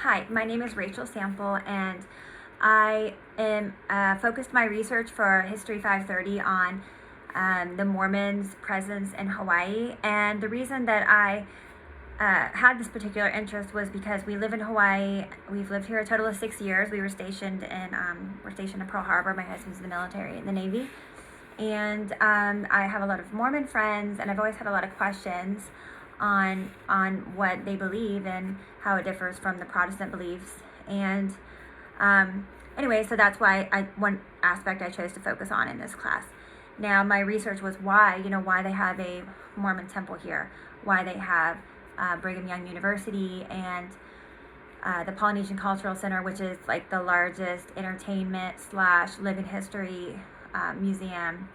Hi, my name is RachelSample, and I am focused my research for History 530 on the Mormons' presence in Hawaii. And the reason that I had this particular interest was because we live in Hawaii. We've lived here a total of 6 years. We're stationed in Pearl Harbor. My husband's in the military, in the Navy. And I have a lot of Mormon friends, and I've always had a lot of questions on what they believe and how it differs from the Protestant beliefs. And anyway, so that's why one aspect I chose to focus on in this class. Now, my research was why they have a Mormon temple here, why they have Brigham Young University and the Polynesian Cultural Center, which is like the largest entertainment / living history museum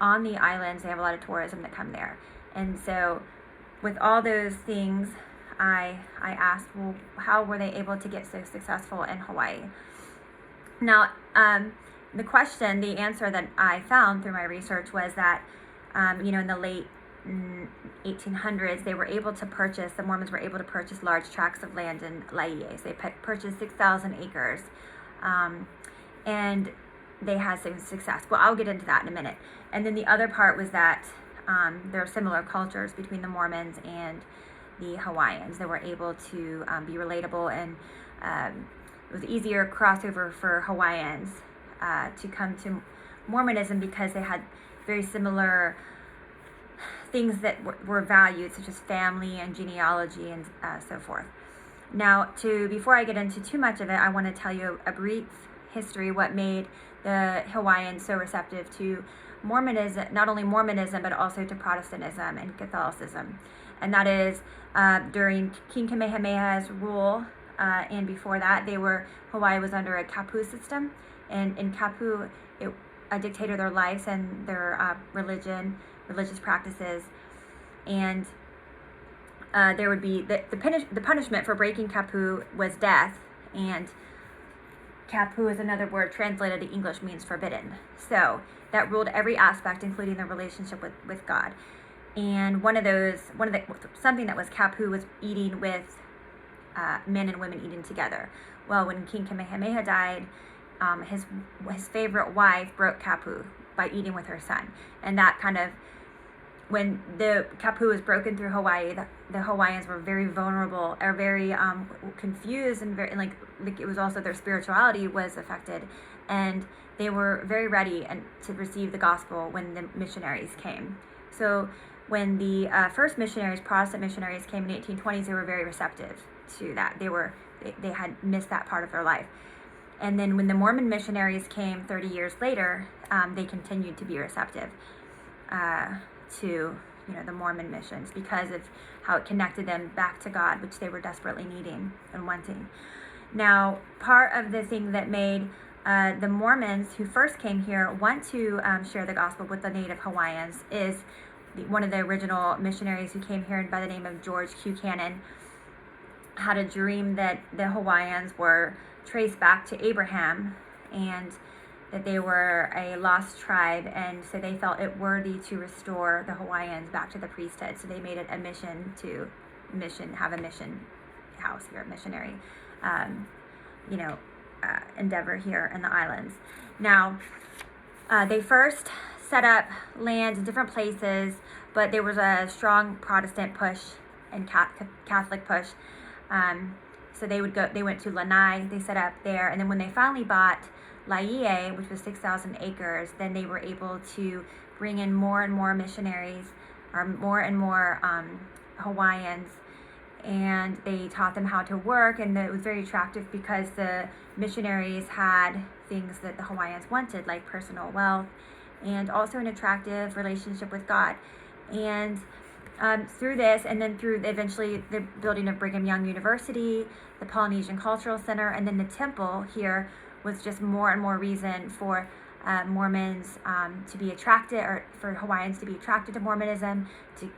on the islands. They have a lot of tourism that come there. And so with all those things, I asked, well, how were they able to get so successful in Hawaii? Now, the answer that I found through my research was that, in the late 1800s, the Mormons were able to purchase large tracts of land in Laie. So they purchased 6,000 acres, and they had some success. Well, I'll get into that in a minute. And then the other part was that there are similar cultures between the Mormons and the Hawaiians. They were able to be relatable, and it was easier crossover for Hawaiians to come to Mormonism because they had very similar things that were valued, such as family and genealogy and so forth. Now, before I get into too much of it, I want to tell you a brief history, what made the Hawaiians so receptive to Mormonism, not only Mormonism, but also to Protestantism and Catholicism. And that is during King Kamehameha's rule, and before that, Hawaii was under a kapu system. And in kapu, a dictator their lives and their religious practices. And there would be the punishment for breaking kapu was death, and kapu is another word translated to English, means forbidden. So that ruled every aspect, including the relationship with God. And something that was kapu was eating with men and women eating together. Well, when King Kamehameha died, his favorite wife broke kapu by eating with her son. And that when the kapu was broken through Hawaii, the Hawaiians were very vulnerable, or very confused, and it was also their spirituality was affected, and they were very ready to receive the gospel when the missionaries came. So when the first Protestant missionaries came in the 1820s, they were very receptive to that. They had missed that part of their life. And then when the Mormon missionaries came 30 years later, they continued to be receptive to the Mormon missions because of how it connected them back to God, which they were desperately needing and wanting. Now, part of the thing that made the Mormons who first came here want to share the gospel with the native Hawaiians is one of the original missionaries who came here by the name of George Q. Cannon had a dream that the Hawaiians were traced back to Abraham, and that they were a lost tribe, and so they felt it worthy to restore the Hawaiians back to the priesthood. So they made it a mission to have a mission house here, a missionary endeavor here in the islands. Now, they first set up land in different places, but there was a strong Protestant push and Catholic push. So they went to Lanai, they set up there, and then when they finally bought Laie, which was 6,000 acres, then they were able to bring in more and more missionaries, or more and more Hawaiians, and they taught them how to work, and it was very attractive because the missionaries had things that the Hawaiians wanted, like personal wealth, and also an attractive relationship with God. And through this, and then through eventually the building of Brigham Young University, the Polynesian Cultural Center, and then the temple here, was just more and more reason for Mormons to be attracted, or for Hawaiians to be attracted to Mormonism.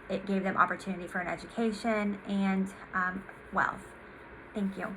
It gave them opportunity for an education and wealth. Thank you.